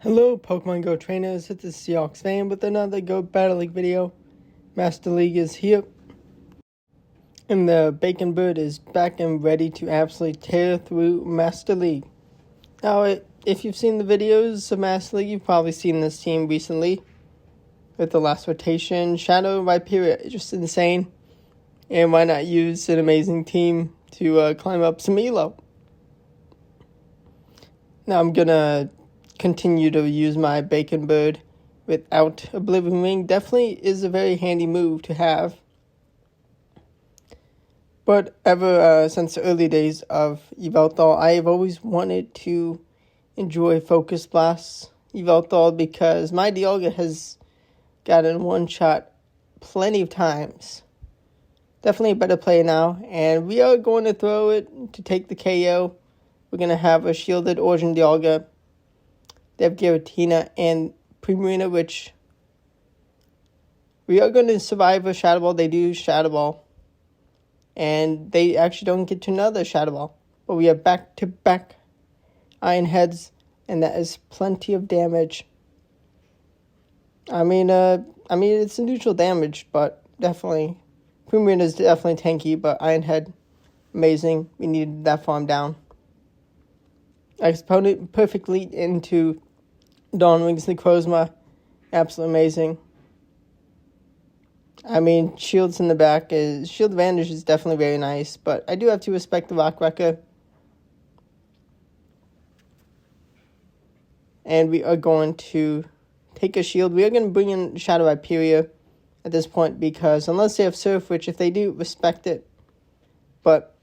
Hello Pokemon Go trainers, it's the Seahawks fan with another Go Battle League video. Master League is here. And the Bacon Bird is back and ready to absolutely tear through Master League. Now, if you've seen the videos of Master League, you've probably seen this team recently. With the last rotation, Shadow, Rhyperior, just insane. And why not use an amazing team to climb up some elo? Now I'm gonna continue to use my Bacon Bird without Oblivion Ring. Definitely is a very handy move to have. But ever since the early days of Yveltal, I have always wanted to enjoy Focus Blast Yveltal because my Dialga has gotten one shot plenty of times. Definitely a better player now, and we are going to throw it to take the KO. We're going to have a shielded Origin Dialga. They have Giratina and Primarina, which we are going to survive a Shadow Ball. They do Shadow Ball. And they actually don't get to another Shadow Ball. But we have back-to-back Iron Heads, and that is plenty of damage. I mean, it's a neutral damage, but definitely. Primarina is definitely tanky, but Iron Head, amazing. We needed that farm down. Exponent perfect lead into Dawn Wings Necrozma. Absolutely amazing. I mean, shields in the back shield advantage is definitely very nice, but I do have to respect the Rock Wrecker. And we are going to take a shield. We are going to bring in Shadow Rhyperior at this point because unless they have Surf, which if they do, respect it. But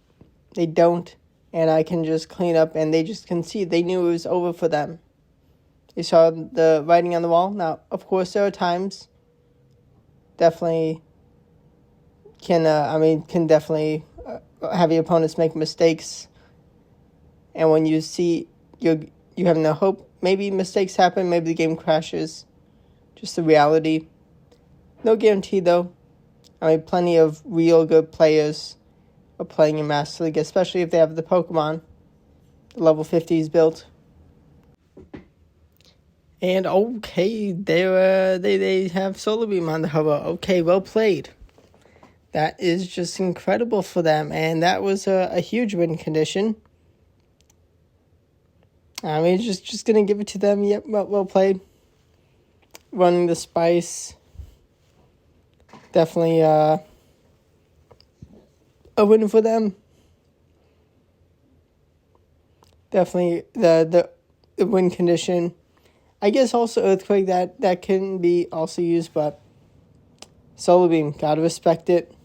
they don't. And I can just clean up, and they just concede. They knew it was over for them. They saw the writing on the wall. Now, of course, there are times definitely can definitely have your opponents make mistakes. And when you see you have no hope, maybe mistakes happen, maybe the game crashes. Just the reality. No guarantee, though. I mean, plenty of real good players are playing in Master League, especially if they have the Pokemon, the level 50s built. And okay, they have Solar Beam on the hover. Okay, well played. That is just incredible for them, and that was a huge win condition. I mean, just gonna give it to them. Yep, well played. Running the Spice, definitely a win for them. Definitely the win condition. I guess also Earthquake, that can be also used, but Solar Beam, gotta respect it.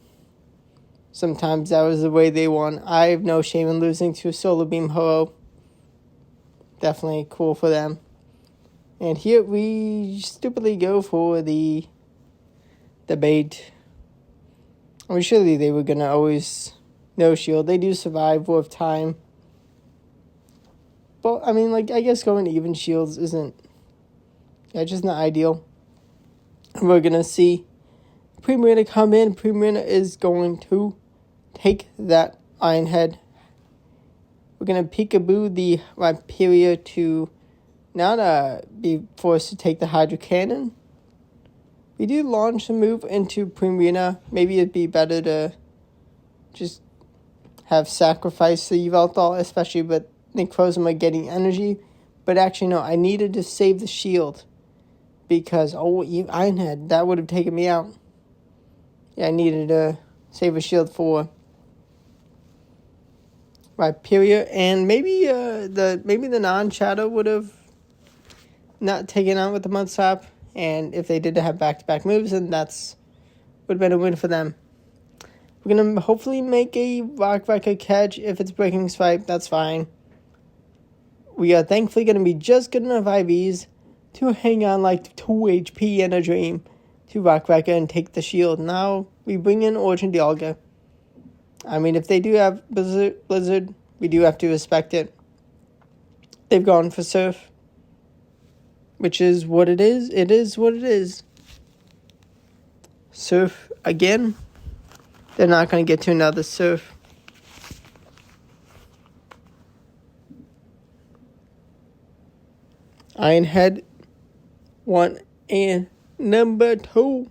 Sometimes that was the way they won. I have no shame in losing to Solar Beam Ho-Oh. Definitely cool for them. And here we stupidly go for the bait. I mean, surely they were going to always no shield. They do survive with time. But, I mean, I guess going to even shields isn't... just not ideal. We're going to see Primarina come in. Primarina is going to take that Iron Head. We're going to peekaboo the Rhyperior to not be forced to take the Hydro Cannon. We do launch a move into Primarina. Maybe it'd be better to just have sacrificed the Yveltal, especially with Necrozma getting energy. But actually, no, I needed to save the shield. Because, Iron Head, that would have taken me out. Yeah, I needed to save a shield for Rhyperior. And maybe the non-Shadow would have not taken out with the Mudslap. And if they did have back-to-back moves, then that's would have been a win for them. We're going to hopefully make a Rock Wrecker catch. If it's Breaking Swipe, that's fine. We are thankfully going to be just good enough IVs to hang on 2 HP in a dream to Rock Wrecker and take the shield. Now we bring in Origin Dialga. I mean, if they do have Blizzard, we do have to respect it. They've gone for Surf, which is what it is. It is what it is. Surf again. They're not going to get to another Surf. Iron Head 1 and number 2.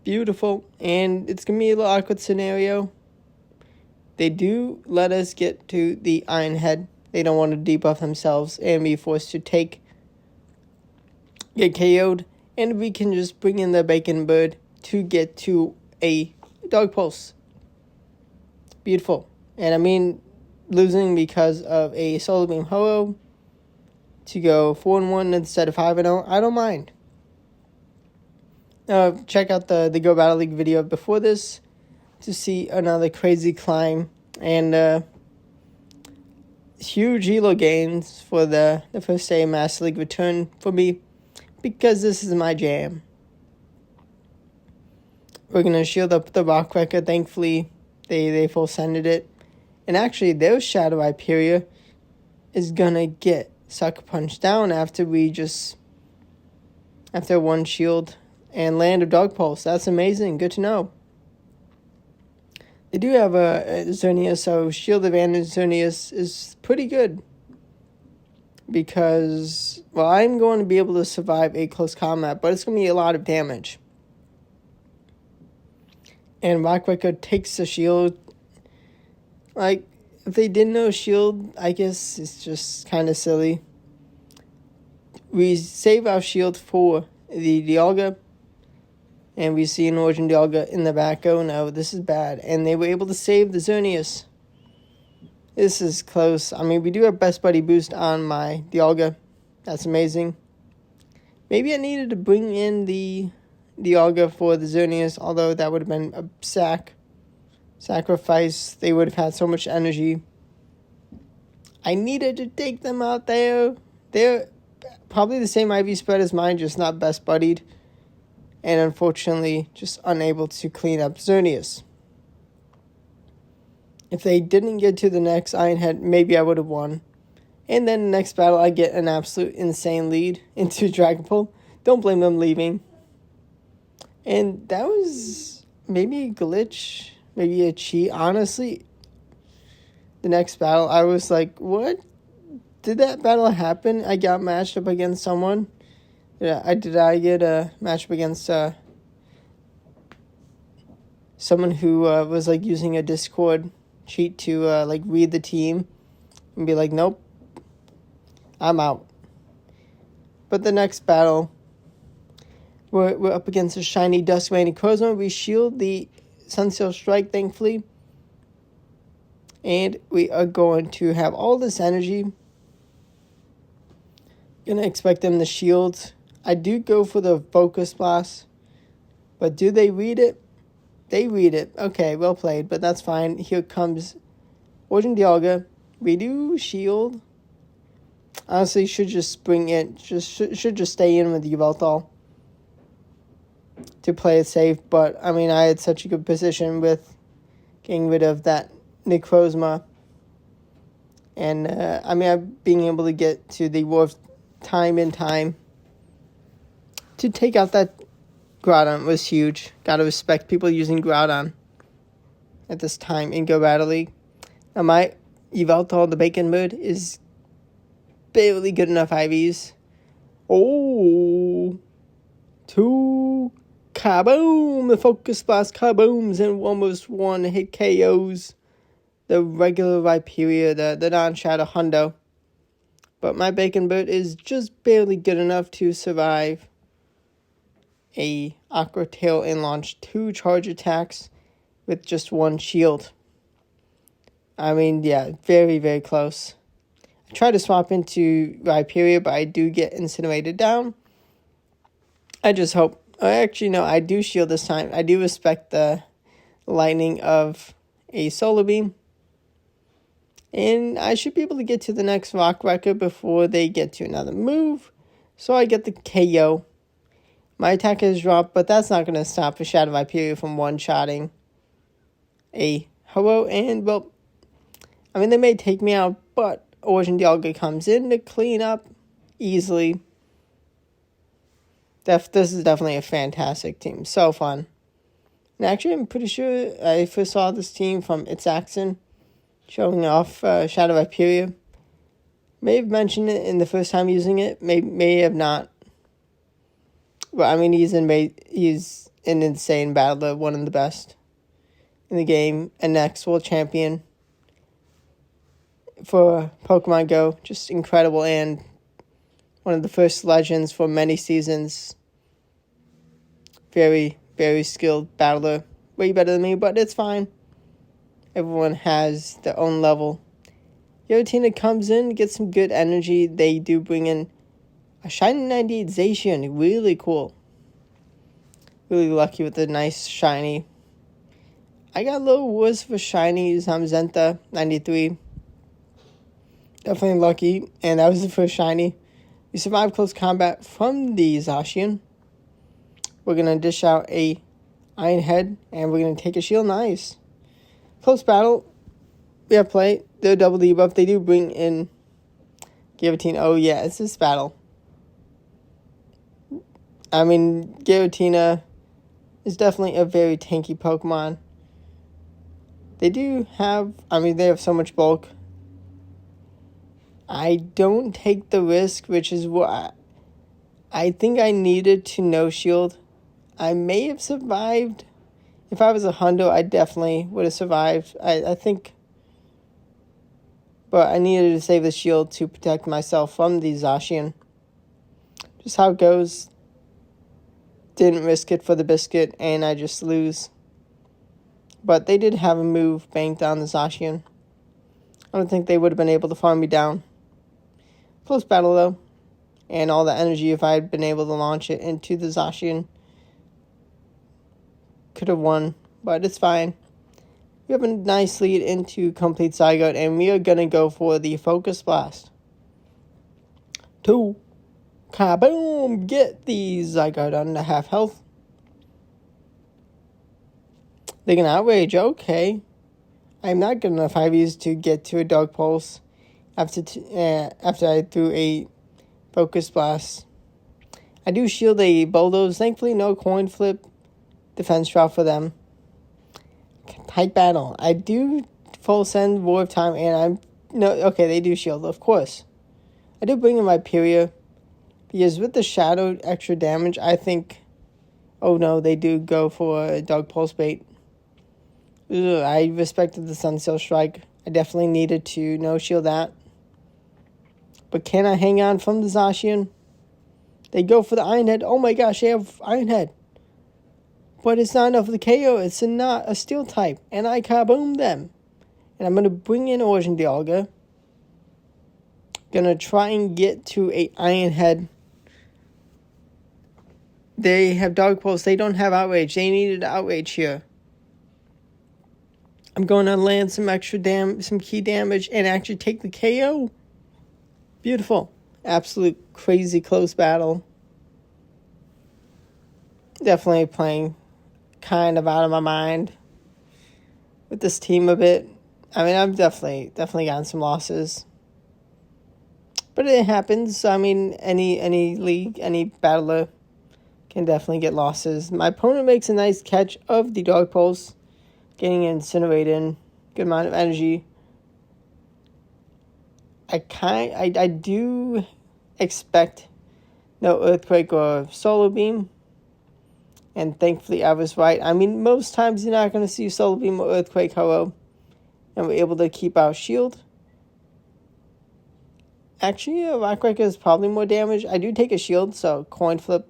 Beautiful. And it's going to be a little awkward scenario. They do let us get to the Iron Head. They don't want to debuff themselves and be forced to get KO'd. And we can just bring in the Bacon Bird to get to a Dog Pulse. Beautiful. And I mean, losing because of a Solar Beam Ho-Oh to go 4-1 instead of 5-0, I don't mind. Check out the Go Battle League video before this to see another crazy climb and huge elo gains for the first day of Master League return for me, because this is my jam. We're going to shield up the Rock Wrecker. Thankfully, they full sended it. And actually, their Shadow Hyperia is going to get Sucker Punch down after one shield and land a Dog Pulse. That's amazing. Good to know. They do have a Xerneas, so shield advantage Xerneas is pretty good. Because, well, I'm going to be able to survive a close combat, but it's going to be a lot of damage. And Rockwrecker takes the shield. Like, if they didn't know shield, I guess it's just kind of silly. We save our shield for the Dialga. And we see an Origin Dialga in the back. Oh no, this is bad. And they were able to save the Xerneas. This is close. I mean, we do have Best Buddy boost on my Dialga. That's amazing. Maybe I needed to bring in the Dialga for the Xerneas, although that would have been a sacrifice. They would have had so much energy. I needed to take them out there. They're probably the same IV spread as mine, just not Best Buddied. And unfortunately, just unable to clean up Xerneas. If they didn't get to the next Iron Head, maybe I would have won. And then the next battle, I get an absolute insane lead into Dragapult. Don't blame them leaving. And that was maybe a glitch, maybe a cheat. Honestly, the next battle, I was like, what? Did that battle happen? I got matched up against someone. Yeah, did I get a matchup against someone who was like using a Discord cheat to like read the team and be like, nope, I'm out. But the next battle, we're up against a shiny Duskmane Crozone. We shield the Sunsail Strike, thankfully, and we are going to have all this energy. Gonna expect them to shield. I do go for the Focus Blast, but do they read it? They read it. Okay, well played, but that's fine. Here comes Origin Dialga. We do shield. Honestly, should just bring it. Should just stay in with Yveltal to play it safe. But I mean, I had such a good position with getting rid of that Necrozma, and I mean, being able to get to the Wharf time and time to take out that Groudon was huge. Gotta respect people using Groudon at this time in Go Battle League. Now my Yveltal, the Bacon Bird, is barely good enough IVs. Oh, 2 kaboom! The Focus Blast kabooms and almost one hit KOs the regular Rhyperior, the non-Shadow Hundo. But my Bacon Bird is just barely good enough to survive a Aqua Tail and launch 2 charge attacks with just 1 shield. I mean, yeah, very, very close. I tried to swap into Rhyperior, but I do get incinerated down. I just hope. Actually, no, I do shield this time. I do respect the lightning of a Solar Beam. And I should be able to get to the next Rock Wrecker before they get to another move. So I get the KO. My attack has dropped, but that's not going to stop a Shadow Hyperior from one-shotting a Ho-Oh. And, well, I mean, they may take me out, but Origin Dialga comes in to clean up easily. This is definitely a fantastic team. So fun. And actually, I'm pretty sure I first saw this team from It's Axon showing off Shadow Hyperior. May have mentioned it in the first time using it. May have not. But I mean, he's an insane battler, one of the best in the game, and next world champion for Pokemon Go. Just incredible, and one of the first legends for many seasons. Very, very skilled battler. Way better than me, but it's fine. Everyone has their own level. Giratina comes in, gets some good energy. They do bring in a shiny 98 Zacian. Really cool. Really lucky with the nice shiny. I got a little worse for shiny Zamazenta 93. Definitely lucky. And that was the first shiny. We survived close combat from the Zacian. We're going to dish out a Iron Head. And we're going to take a shield. Nice. Close battle. We have play. They're double debuff. They do bring in Giratina. Oh, yeah, it's this battle. I mean, Giratina is definitely a very tanky Pokemon. They have so much bulk. I don't take the risk, which is what I think I needed to no shield. I may have survived. If I was a hundo, I definitely would have survived. I think. But I needed to save the shield to protect myself from the Zacian. Just how it goes. Didn't risk it for the biscuit, and I just lose. But they did have a move banked on the Zacian. I don't think they would have been able to farm me down. Close battle, though. And all the energy, if I had been able to launch it into the Zacian, could have won. But it's fine. We have a nice lead into Complete Zygote, and we are going to go for the Focus Blast. 2. Kaboom! Get the Zygote under half health. They can outrage, okay. I'm not good enough IVs to get to a Dark Pulse after I threw a Focus Blast. I do shield a Bulldoze. Thankfully, no coin flip defense drop for them. Tight battle. I do full send War of Time, and they do shield, of course. I do bring in my Pyria, because with the Shadow extra damage, I think, oh no, they do go for a Dark Pulse bait. I respected the Sunsail Strike. I definitely needed to no shield that. But can I hang on from the Zacian? They go for the Iron Head. Oh my gosh, they have Iron Head. But it's not enough of the KO. It's not a Steel type. And I kaboom them. And I'm going to bring in Origin Dialga. Going to try and get to a Iron Head. They have Dark Pulse. They don't have Outrage. They needed Outrage here. I'm going to land some some key damage, and actually take the KO. Beautiful. Absolute crazy close battle. Definitely playing kind of out of my mind with this team a bit. I mean, I've definitely gotten some losses. But it happens. I mean, any league, any battler can definitely get losses. My opponent makes a nice catch of the Dark Pulse, getting incinerated. Good amount of energy. I do expect no Earthquake or Solar Beam. And thankfully I was right. I mean, most times you're not going to see Solar Beam or Earthquake, hello. And we're able to keep our shield. Actually, Rock Wrecker is probably more damage. I do take a shield, so coin flip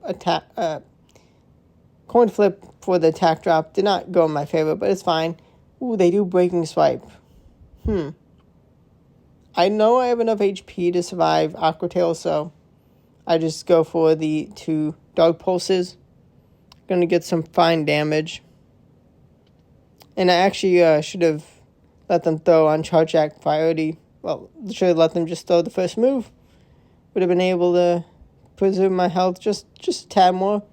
for the attack drop did not go in my favor, but it's fine. Ooh, they do Breaking Swipe. I know I have enough HP to survive Aqua Tail, so I just go for the 2 Dark Pulses. Gonna get some fine damage. And I actually should have let them throw on Charge Act priority. Well, should have let them just throw the first move. Would have been able to preserve my health just a tad more.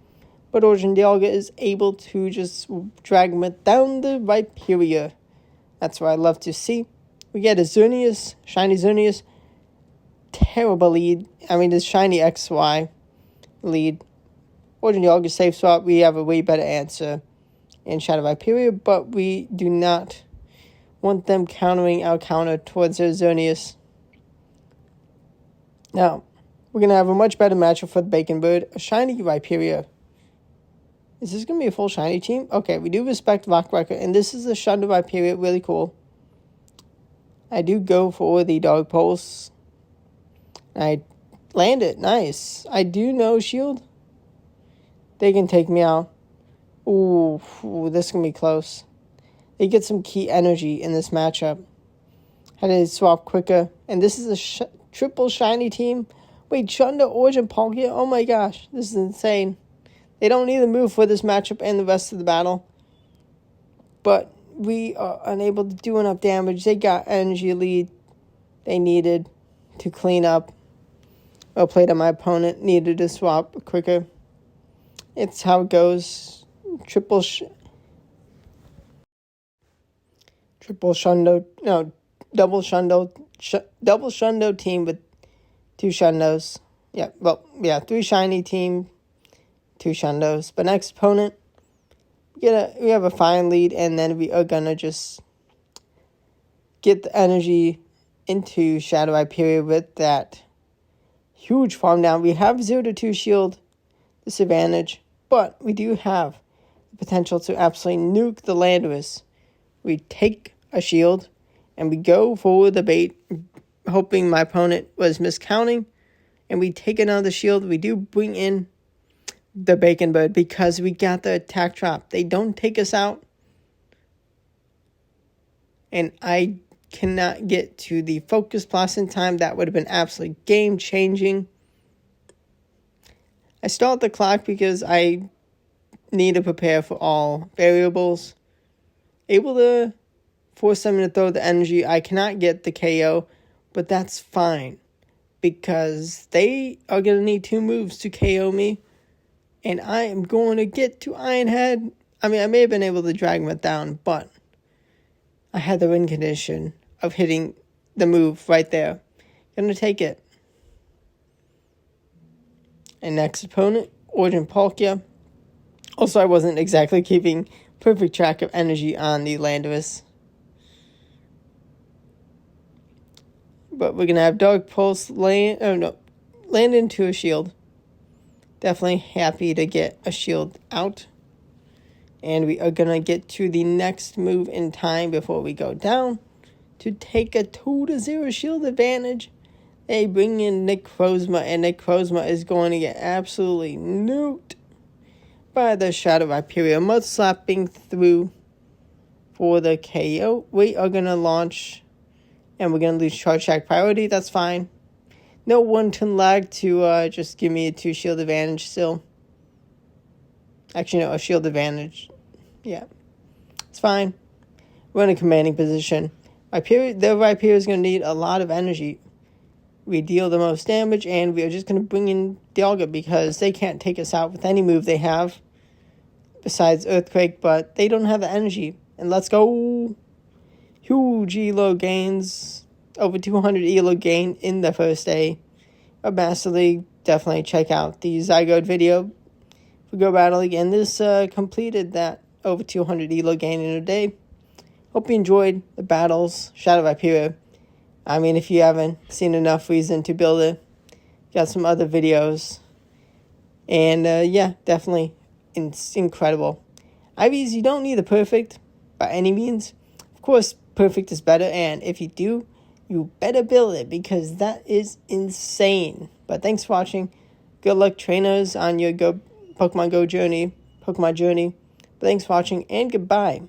But Origin Dialga is able to just drag me down the Viperia. That's what I love to see. We get a Xerneas, shiny Xerneas. Terrible lead. I mean, this shiny XY lead. Origin Dialga safe swap. We have a way better answer in Shadow Viperia, but we do not want them countering our counter towards their Xerneas. Now, we're going to have a much better matchup for the Bacon Bird. A shiny Rhyperior. Is this going to be a full shiny team? Okay, we do respect Rockbreaker, and this is a Shundo Rhyperior. Really cool. I do go for the Dog Pulse. I land it. Nice. I do know Shield. They can take me out. Ooh, this is going to be close. They get some key energy in this matchup. Had to swap quicker. And this is a triple shiny team. Wait, Shundo, Origin, Palkia? Oh my gosh, this is insane. They don't need to move for this matchup and the rest of the battle. But we are unable to do enough damage. They got energy lead they needed to clean up. Well played on my opponent. Needed to swap quicker. It's how it goes. Double Shundo team with 2 Shundos. Three shiny team, 2 Shundos. But next opponent, we have a fine lead, and then we are gonna just get the energy into Shadow Rhyperior with that huge farm down. We have 0-2 shield disadvantage, but we do have the potential to absolutely nuke the Landorus. We take a shield, and we go for the bait, hoping my opponent was miscounting, and we take another shield. We do bring in the Bacon Bird because we got the attack drop. They don't take us out, and I cannot get to the Focus Blast in time. That would have been absolutely game-changing. I start the clock because I need to prepare for all variables. Able to force them to throw the energy. I cannot get the KO, but that's fine because they are going to need 2 moves to KO me, and I am going to get to Iron Head. I mean, I may have been able to drag him down, but I had the win condition of hitting the move right there. Gonna take it. And next opponent, Origin Palkia. Also, I wasn't exactly keeping perfect track of energy on the Landorus. But we're gonna have Dog Pulse land into a shield. Definitely happy to get a shield out. And we are gonna get to the next move in time before we go down to take a 2-0 shield advantage. They bring in Necrozma, and Necrozma is going to get absolutely nuked by the Shadow Rhyperior. Mud slapping through for the KO. We are going to launch, and we're going to lose Charge Shack priority. That's fine. No 1-turn lag to just give me a 2 shield advantage still. Actually, no, a shield advantage. Yeah, it's fine. We're in a commanding position. The Rhyperior is going to need a lot of energy. We deal the most damage, and we are just going to bring in Dialga because they can't take us out with any move they have besides Earthquake, but they don't have the energy. And let's go. Huge elo gains. Over 200 elo gain in the first day of Master League. Definitely check out the Zygote video for Go Battle League. And this completed that over 200 elo gain in a day. Hope you enjoyed the battles. Shadow Rhyperior. I mean, if you haven't seen enough reason to build it, got some other videos. And yeah, definitely it's incredible. IVs, you don't need the perfect by any means. Of course, perfect is better. And if you do, you better build it because that is insane. But thanks for watching. Good luck, trainers, on your Pokemon Go journey, Pokemon journey. But thanks for watching, and goodbye.